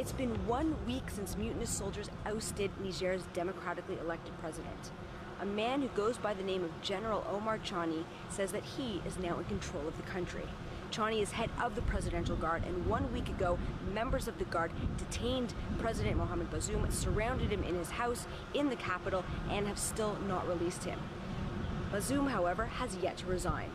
It's been 1 week since mutinous soldiers ousted Niger's democratically elected president. A man who goes by the name of General Omar Chani says that he is now in control of the country. Chani is head of the Presidential Guard, and 1 week ago, members of the Guard detained President Mohamed Bazoum, surrounded him in his house in the capital, and have still not released him. Bazoum, however, has yet to resign.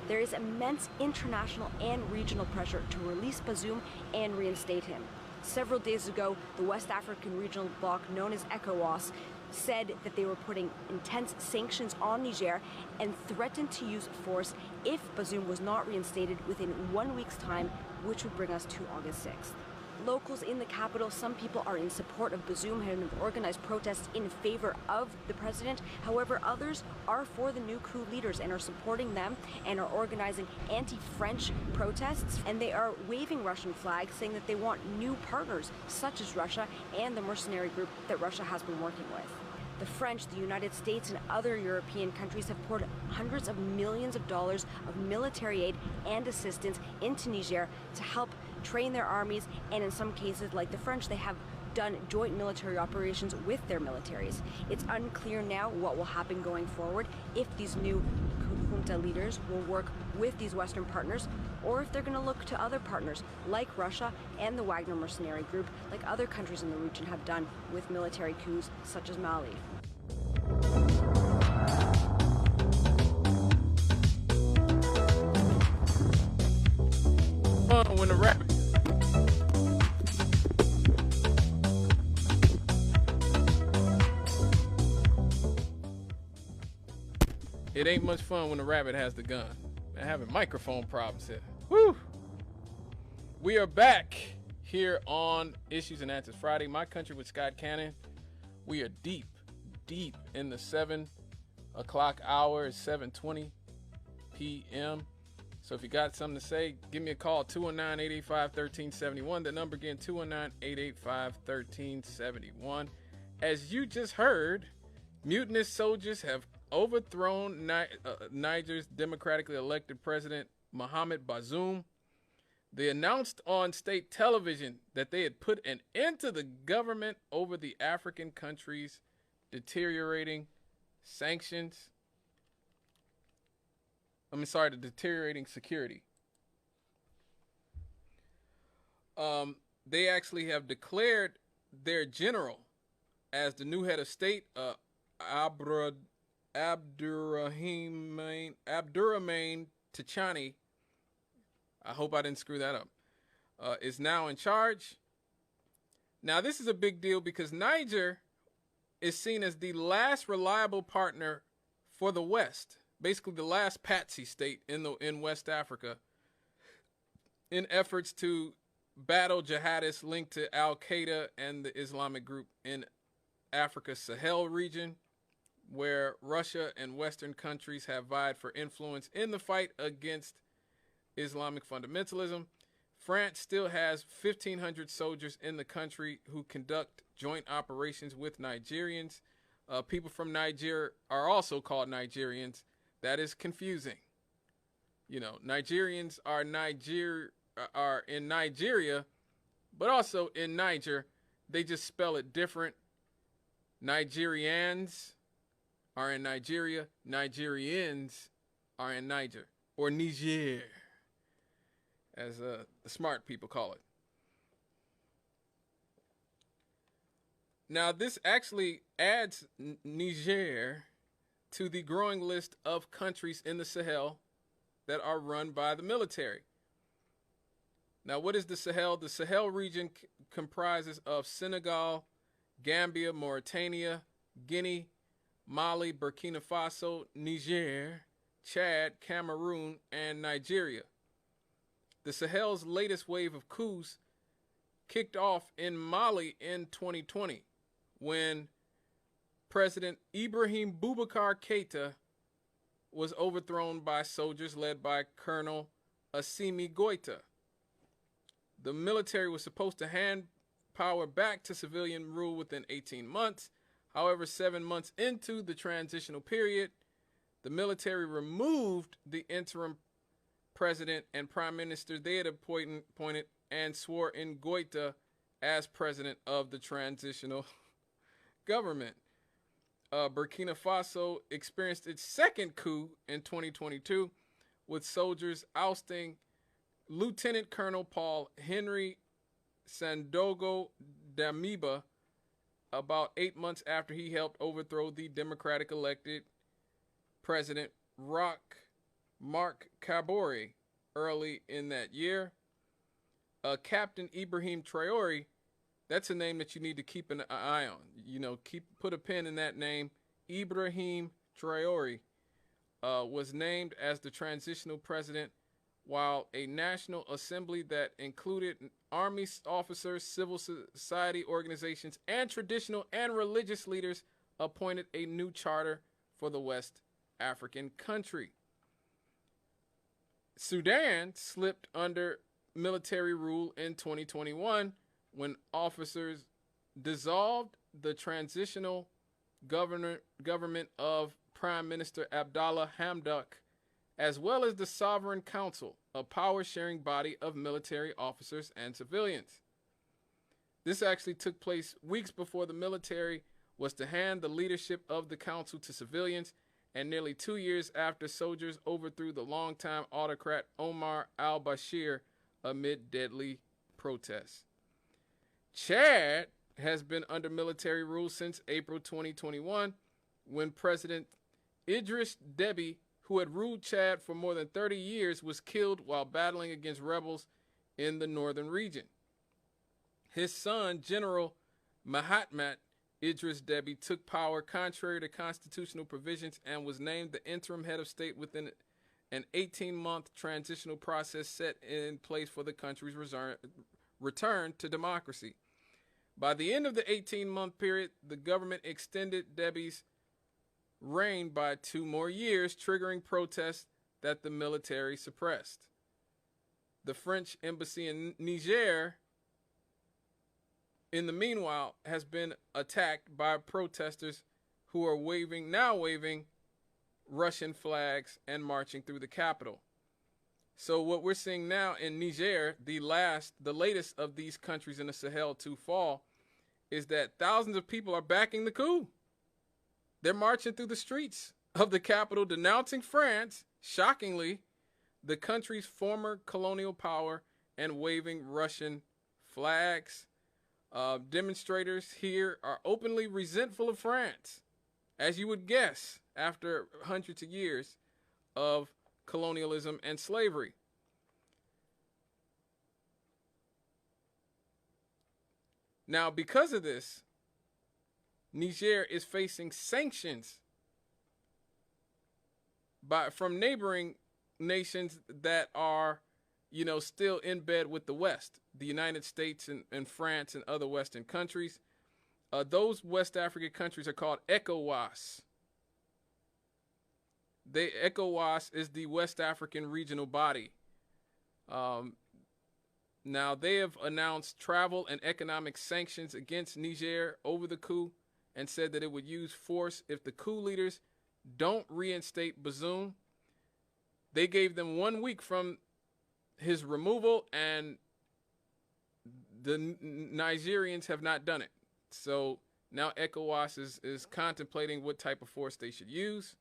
There is immense international and regional pressure to release Bazoum and reinstate him. Several days ago, the West African regional bloc known as ECOWAS said that they were putting intense sanctions on Niger and threatened to use force if Bazoum was not reinstated within 1 week's time, which would bring us to August 6th. Locals in the capital, some people are in support of Bazoum and have organized protests in favor of the president. However, others are for the new coup leaders and are supporting them and are organizing anti-French protests. And they are waving Russian flags, saying that they want new partners, such as Russia and the mercenary group that Russia has been working with. The French, the United States, and other European countries have poured hundreds of millions of dollars of military aid and assistance into Niger to help train their armies, and in some cases, like the French, they have done joint military operations with their militaries. It's unclear now what will happen going forward, if these new junta leaders will work with these Western partners, or if they're going to look to other partners like Russia and the Wagner mercenary group, like other countries in the region have done with military coups such as Mali. When the rabbit It ain't much fun when the rabbit has the gun. I'm having microphone problems here. Woo! We are back here on Issues and Answers Friday. My Country with Scott Cannon. We are deep in the 7 o'clock hour. It's 7:20 p.m. So if you got something to say, give me a call, 219-885-1371. The number again, 219-885-1371. As you just heard, mutinous soldiers have overthrown Niger's democratically elected president, Mohamed Bazoum. They announced on state television that they had put an end to the government over the African country's deteriorating sanctions. The deteriorating security. They actually have declared their general as the new head of state, Abdurrahman Tchani. I hope I didn't screw that up. Is now in charge. Now, this is a big deal because Niger is seen as the last reliable partner for the West. Basically the last patsy state in West Africa in efforts to battle jihadists linked to Al-Qaeda and the Islamic group in Africa's Sahel region, where Russia and Western countries have vied for influence in the fight against Islamic fundamentalism. France still has 1,500 soldiers in the country who conduct joint operations with Nigerians. People from Niger are also called Nigerians. That is confusing. You know, Nigerians are in Nigeria, but also in Niger. They just spell it different. Nigerians are in Nigeria. Nigerians are in Niger, or Niger, as the smart people call it. Now, this actually adds Niger to the growing list of countries in the Sahel that are run by the military. Now, what is the Sahel? The Sahel region comprises of Senegal, Gambia, Mauritania, Guinea, Mali, Burkina Faso, Niger, Chad, Cameroon, and Nigeria. The Sahel's latest wave of coups kicked off in Mali in 2020 when President Ibrahim Boubacar Keïta was overthrown by soldiers led by Colonel Assimi Goïta. The military was supposed to hand power back to civilian rule within 18 months. However, 7 months into the transitional period, the military removed the interim president and prime minister they had appointed and swore in Goïta as president of the transitional government. Burkina Faso experienced its second coup in 2022, with soldiers ousting Lieutenant Colonel Paul Henry Sandaogo Damiba about 8 months after he helped overthrow the Democratic elected President Marc Kabore early in that year. Captain Ibrahim Traore, that's a name that you need to keep an eye on. You know, put a pin in that name. Ibrahim Traore was named as the transitional president, while a National Assembly that included army officers, civil society organizations, and traditional and religious leaders appointed a new charter for the West African country. Sudan slipped under military rule in 2021 when officers dissolved the transitional government of Prime Minister Abdallah Hamdok, as well as the Sovereign Council, a power-sharing body of military officers and civilians. This actually took place weeks before the military was to hand the leadership of the council to civilians, and nearly 2 years after soldiers overthrew the longtime autocrat Omar al-Bashir amid deadly protests. Chad has been under military rule since April 2021, when President Idris Deby, who had ruled Chad for more than 30 years, was killed while battling against rebels in the northern region. His son, General Mahatmat Idris Deby, took power contrary to constitutional provisions and was named the interim head of state within an 18-month transitional process set in place for the country's return to democracy. By the end of the 18-month period, the government extended Deby's reign by 2 more years, triggering protests that the military suppressed. The French embassy in Niger, in the meanwhile, has been attacked by protesters who are now waving Russian flags and marching through the capital. So what we're seeing now in Niger, the latest of these countries in the Sahel to fall, is that thousands of people are backing the coup. They're marching through the streets of the capital, denouncing France, shockingly, the country's former colonial power, and waving Russian flags. Demonstrators here are openly resentful of France, as you would guess, after hundreds of years of colonialism and slavery. Now, because of this, Niger is facing sanctions from neighboring nations that are, still in bed with the West, the United States and France and other Western countries. Those West African countries are called ECOWAS. ECOWAS is the West African regional body. Now, they have announced travel and economic sanctions against Niger over the coup and said that it would use force if the coup leaders don't reinstate Bazoum. They gave them 1 week from his removal, and the Nigerians have not done it. So now ECOWAS is contemplating what type of force they should use.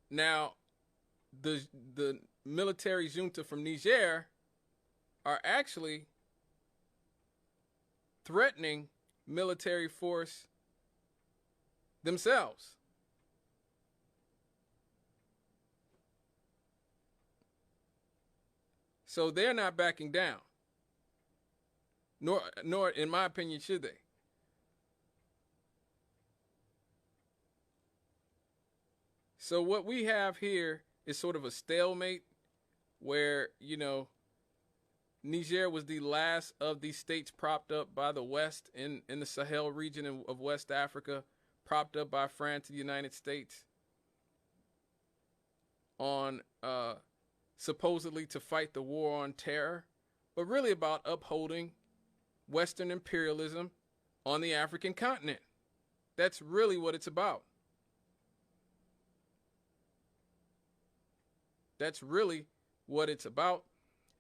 Now, the military junta from Niger are actually threatening military force themselves. So they're not backing down. Nor, in my opinion, should they. So what we have here is sort of a stalemate where, Niger was the last of these states propped up by the West in the Sahel region of West Africa, propped up by France and the United States on supposedly to fight the war on terror, but really about upholding Western imperialism on the African continent. That's really what it's about. That's really what it's about.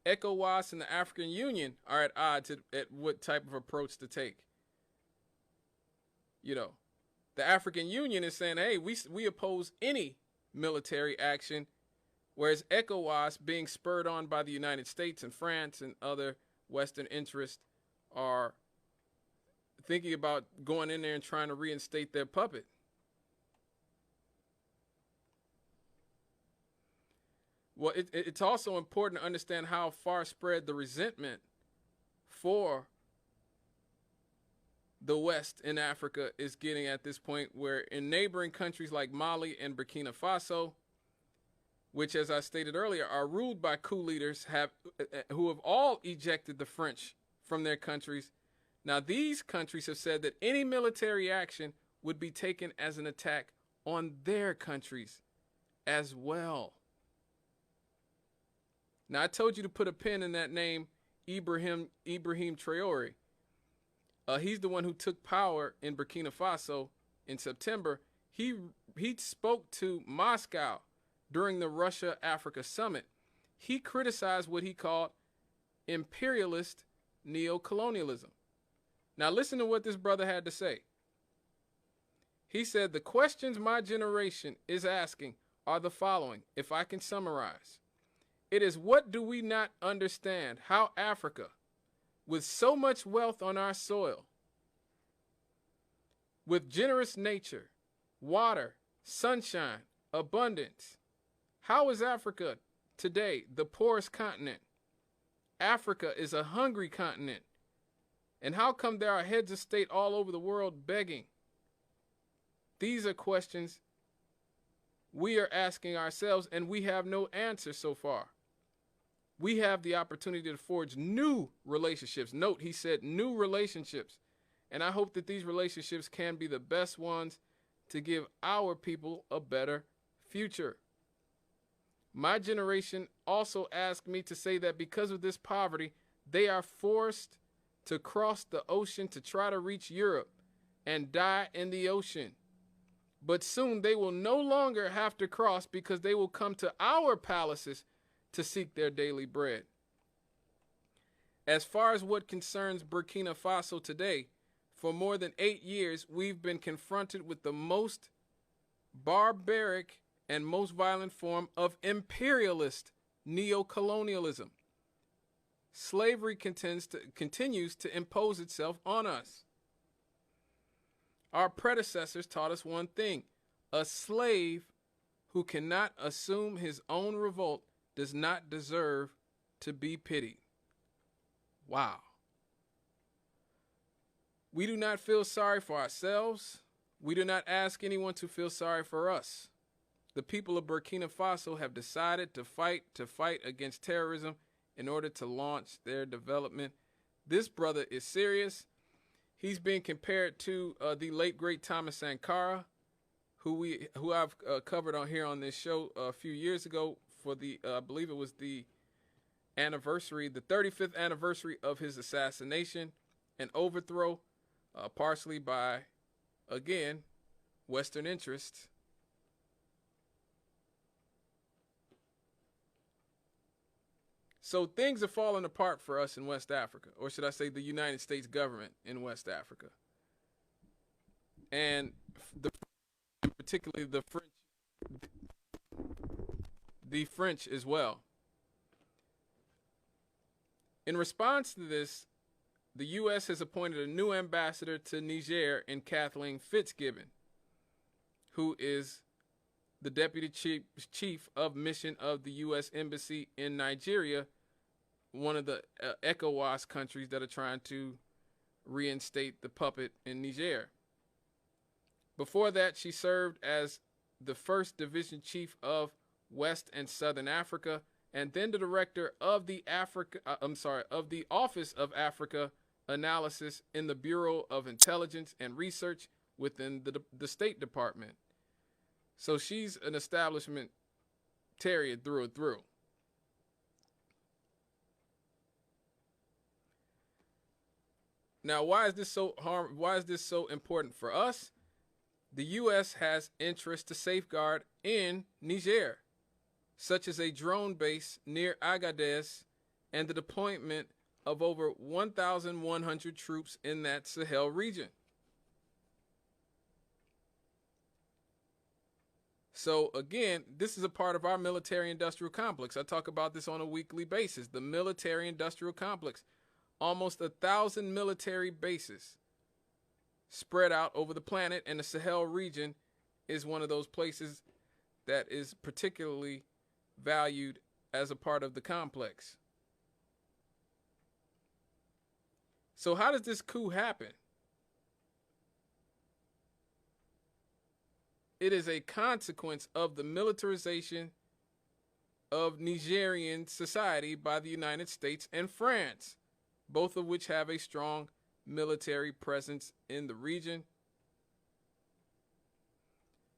ECOWAS and the African Union are at odds at what type of approach to take. You know, the African Union is saying, hey, we oppose any military action, whereas ECOWAS, being spurred on by the United States and France and other Western interests, are thinking about going in there and trying to reinstate their puppet. Well, it's also important to understand how far spread the resentment for the West in Africa is getting at this point, where in neighboring countries like Mali and Burkina Faso, which, as I stated earlier, are ruled by coup leaders who have all ejected the French from their countries. Now, these countries have said that any military action would be taken as an attack on their countries as well. Now, I told you to put a pin in that name, Ibrahim Traoré. He's the one who took power in Burkina Faso in September. He spoke to Moscow during the Russia-Africa summit. He criticized what he called imperialist neocolonialism. Now, listen to what this brother had to say. He said, the questions my generation is asking are the following, if I can summarize. It is, what do we not understand how Africa, with so much wealth on our soil, with generous nature, water, sunshine, abundance, how is Africa today the poorest continent? Africa is a hungry continent. And how come there are heads of state all over the world begging? These are questions we are asking ourselves, and we have no answer so far. We have the opportunity to forge new relationships. Note, he said new relationships. And I hope that these relationships can be the best ones to give our people a better future. My generation also asked me to say that because of this poverty, they are forced to cross the ocean to try to reach Europe and die in the ocean. But soon they will no longer have to cross, because they will come to our palaces to seek their daily bread. As far as what concerns Burkina Faso today, for more than 8 years, we've been confronted with the most barbaric and most violent form of imperialist neocolonialism. Slavery continues to impose itself on us. Our predecessors taught us one thing: a slave who cannot assume his own revolt does not deserve to be pitied. Wow. We do not feel sorry for ourselves. We do not ask anyone to feel sorry for us. The people of Burkina Faso have decided to fight against terrorism in order to launch their development. This brother is serious. He's being compared to the late great Thomas Sankara, who I've covered on here on this show a few years ago for the I believe it was the anniversary, the 35th anniversary of his assassination and overthrow, partially by, again, Western interests. So things are falling apart for us in West Africa, or should I say the United States government in West Africa. And particularly the French as well. In response to this, the U.S. has appointed a new ambassador to Niger in Kathleen Fitzgibbon, who is the deputy chief of mission of the U.S. Embassy in Nigeria, one of the ECOWAS countries that are trying to reinstate the puppet in Niger. Before that, she served as the first division chief of West and Southern Africa, and then the director of the Office of Africa Analysis in the Bureau of Intelligence and Research within the State Department. So she's an establishment terrier through and through. Now, why is this so important for us? The U.S. has interests to safeguard in Niger, such as a drone base near Agadez and the deployment of over 1,100 troops in that Sahel region. So again, this is a part of our military-industrial complex. I talk about this on a weekly basis. The military-industrial complex. Almost 1,000 military bases spread out over the planet, and the Sahel region is one of those places that is particularly valued as a part of the complex. So how does this coup happen? It is a consequence of the militarization of Nigerian society by the United States and France, both of which have a strong military presence in the region.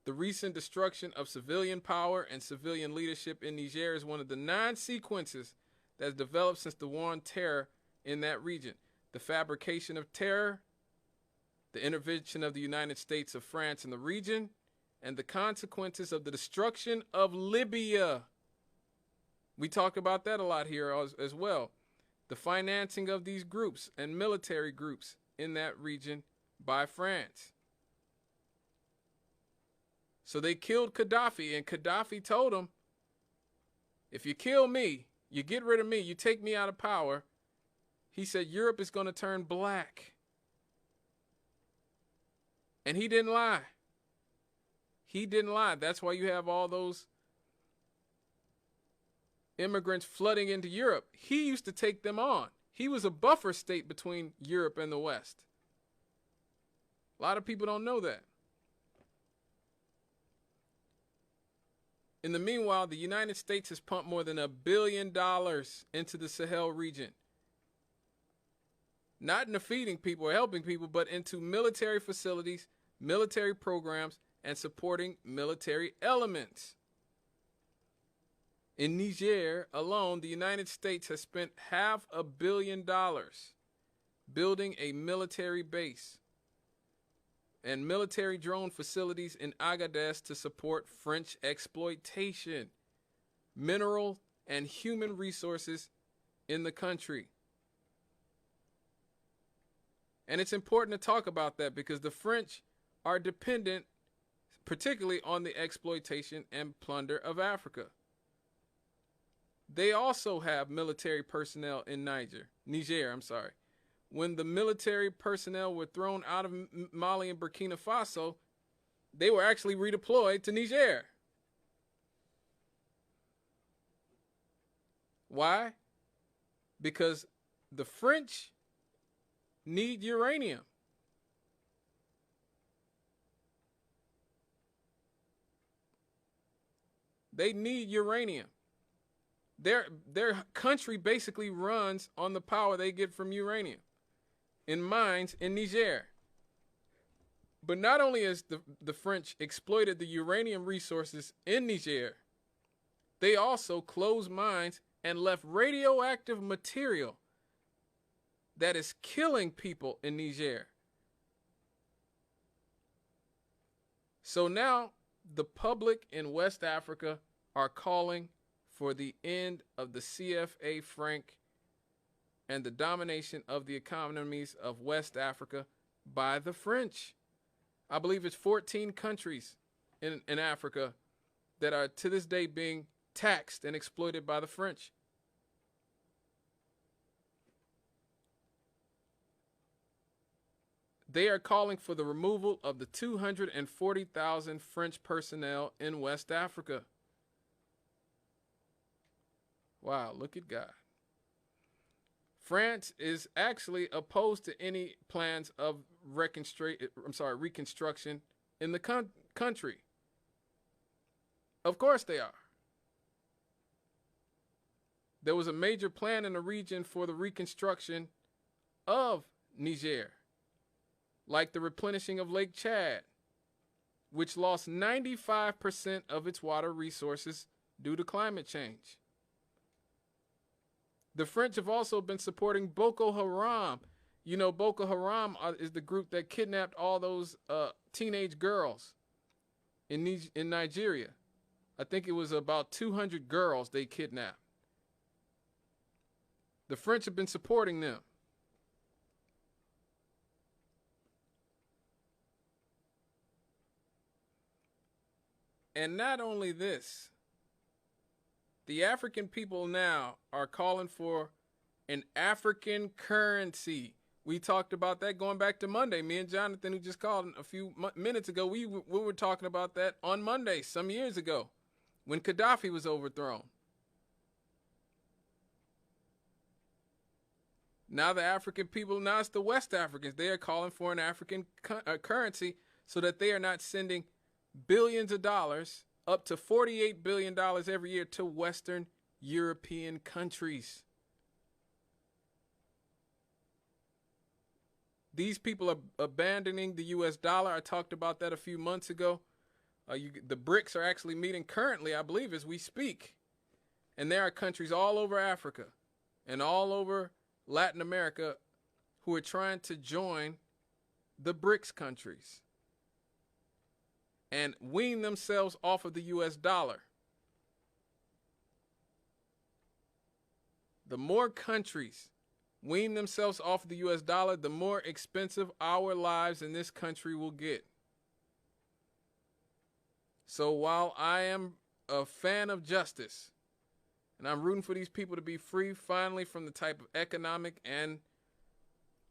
The recent destruction of civilian power and civilian leadership in Niger is one of the 9 sequences that has developed since the war on terror in that region. The fabrication of terror, the intervention of the United States of France in the region, and the consequences of the destruction of Libya. We talk about that a lot here as well. The financing of these groups and military groups in that region by France. So they killed Gaddafi, and Gaddafi told them, if you kill me, you get rid of me, you take me out of power, he said Europe is going to turn black. And he didn't lie. He didn't lie. That's why you have all those immigrants flooding into Europe. He used to take them on. He was a buffer state between Europe and the West. A lot of people don't know that. In the meanwhile, the United States has pumped more than $1 billion into the Sahel region. Not into feeding people or helping people, but into military facilities, military programs, and supporting military elements. In Niger alone, the United States has spent $500 million building a military base and military drone facilities in Agadez to support French exploitation, mineral and human resources in the country. And it's important to talk about that because the French are dependent particularly on the exploitation and plunder of Africa. They also have military personnel in Niger. When the military personnel were thrown out of Mali and Burkina Faso, they were actually redeployed to Niger. Why? Because the French need uranium. They need uranium. Their country basically runs on the power they get from uranium in mines in Niger. But not only has the French exploited the uranium resources in Niger, they also closed mines and left radioactive material that is killing people in Niger. So now the public in West Africa are calling for the end of the CFA franc and the domination of the economies of West Africa by the French. I believe it's 14 countries in Africa that are to this day being taxed and exploited by the French. They are calling for the removal of the 240,000 French personnel in West Africa. Wow, look at God. France is actually opposed to any plans of reconstruction in the country. Of course they are. There was a major plan in the region for the reconstruction of Niger, like the replenishing of Lake Chad, which lost 95% of its water resources due to climate change. The French have also been supporting Boko Haram. You know, Boko Haram is the group that kidnapped all those teenage girls in Nigeria. I think it was about 200 girls they kidnapped. The French have been supporting them. And not only this, the African people now are calling for an African currency. We talked about that going back to Monday. Me and Jonathan, who just called a few minutes ago, we were talking about that on Monday some years ago when Gaddafi was overthrown. Now the African people, now it's the West Africans. They are calling for an African currency so that they are not sending billions of dollars, up to $48 billion every year, to Western European countries. These people are abandoning the U.S. dollar. I talked about that a few months ago. The BRICS are actually meeting currently, I believe, as we speak. And there are countries all over Africa and all over Latin America who are trying to join the BRICS countries and wean themselves off of the U.S. dollar. The more countries wean themselves off of the U.S. dollar, the more expensive our lives in this country will get. So while I am a fan of justice, and I'm rooting for these people to be free finally from the type of economic and,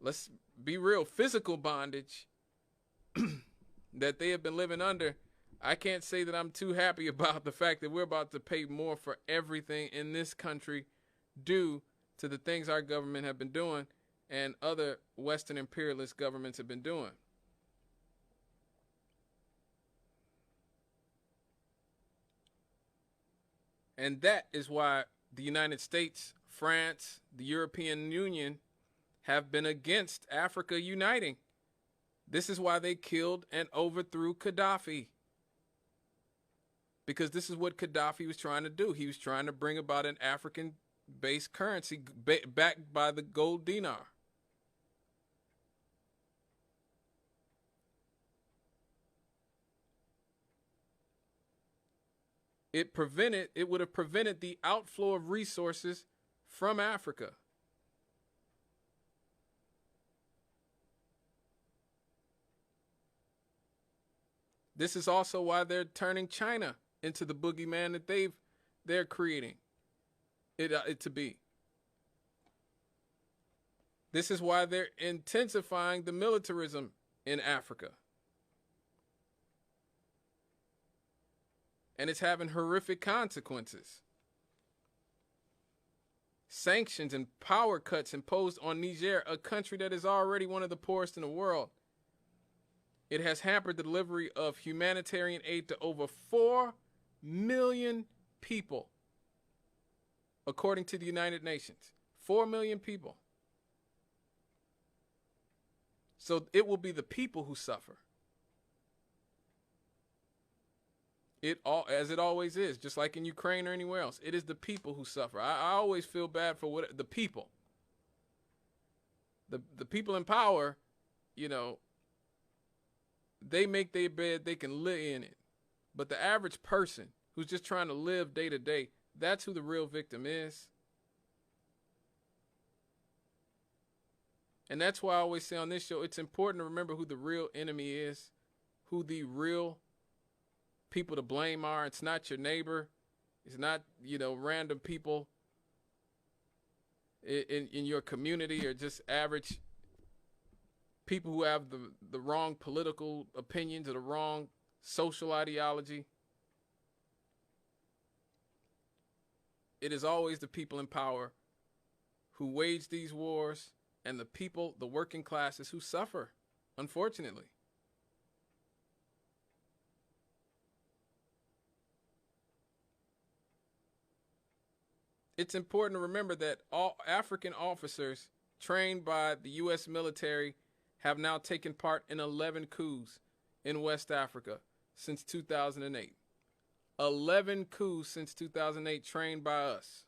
let's be real, physical bondage that they have been living under, I can't say that I'm too happy about the fact that we're about to pay more for everything in this country due to the things our government have been doing and other Western imperialist governments have been doing. And that is why the United States, France, the European Union have been against Africa uniting. This is why they killed and overthrew Gaddafi. Because this is what Gaddafi was trying to do. He was trying to bring about an African-based currency backed by the gold dinar. It would have prevented the outflow of resources from Africa. This is also why they're turning China into the boogeyman that they're creating it to be. This is why they're intensifying the militarism in Africa. And it's having horrific consequences. Sanctions and power cuts imposed on Niger, a country that is already one of the poorest in the world. It has hampered the delivery of humanitarian aid to over 4 million people, according to the United Nations. 4 million people. So it will be the people who suffer. As it always is, just like in Ukraine or anywhere else. It is the people who suffer. I always feel bad for the people. The people in power, you know, they make their bed, they can live in it. But the average person who's just trying to live day to day, that's who the real victim is. And that's why I always say on this show, it's important to remember who the real enemy is, who the real people to blame are. It's not your neighbor. It's not, random people in your community or just average people who have the wrong political opinions or the wrong social ideology. It is always the people in power who wage these wars and the people, the working classes, who suffer, unfortunately. It's important to remember that all African officers trained by the U.S. military have now taken part in 11 coups in West Africa since 2008. 11 coups since 2008 trained by us.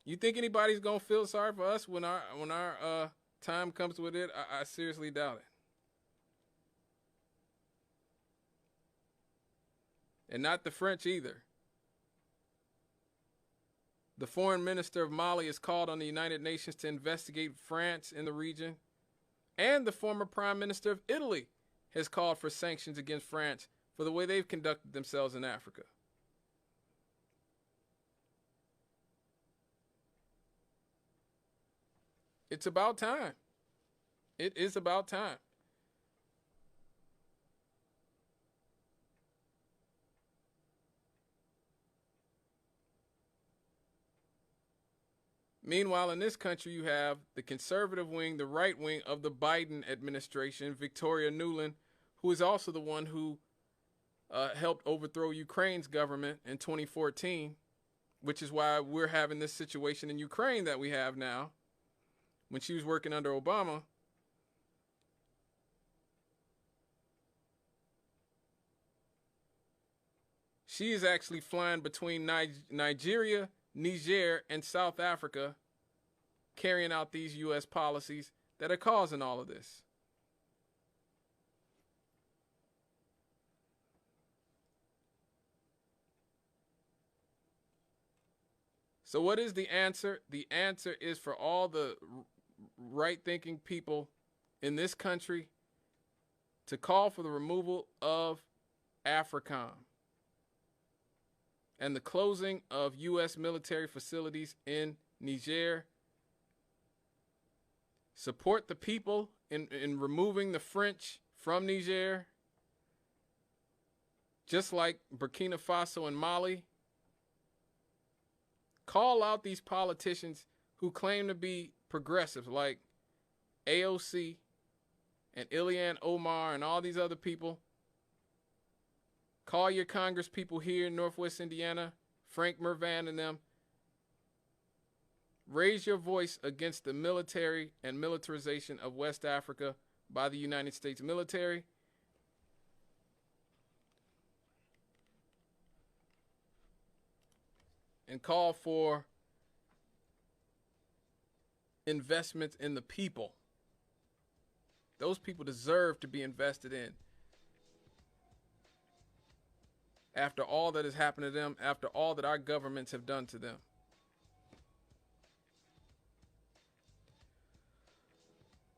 You think anybody's going to feel sorry for us when our time comes with it? I seriously doubt it. And not the French either. The foreign minister of Mali has called on the United Nations to investigate France in the region. And the former prime minister of Italy has called for sanctions against France for the way they've conducted themselves in Africa. It's about time. It is about time. Meanwhile, in this country, you have the conservative wing, the right wing of the Biden administration, Victoria Nuland, who is also the one who helped overthrow Ukraine's government in 2014, which is why we're having this situation in Ukraine that we have now. When she was working under Obama, she is actually flying between Nigeria, Niger, and South Africa, carrying out these U.S. policies that are causing all of this. So what is the answer? The answer is for all the right-thinking people in this country to call for the removal of AFRICOM and the closing of U.S. military facilities in Niger. Support the people in removing the French from Niger, just like Burkina Faso and Mali. Call out these politicians who claim to be progressives like AOC and Ilhan Omar and all these other people. Call your Congress people here in Northwest Indiana, Frank Mervan and them. Raise your voice against the military and militarization of West Africa by the United States military. And call for investments in the people. Those people deserve to be invested in. After all that has happened to them, after all that our governments have done to them.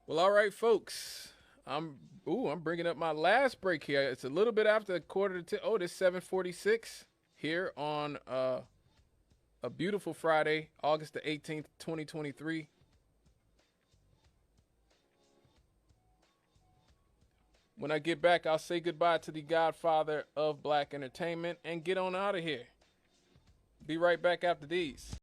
Well, all right, folks. I'm bringing up my last break here. It's a little bit after 1:45. Oh, this 7:46 here on a beautiful Friday, August the 18th, 2023. When I get back, I'll say goodbye to the godfather of black entertainment and get on out of here. Be right back after these.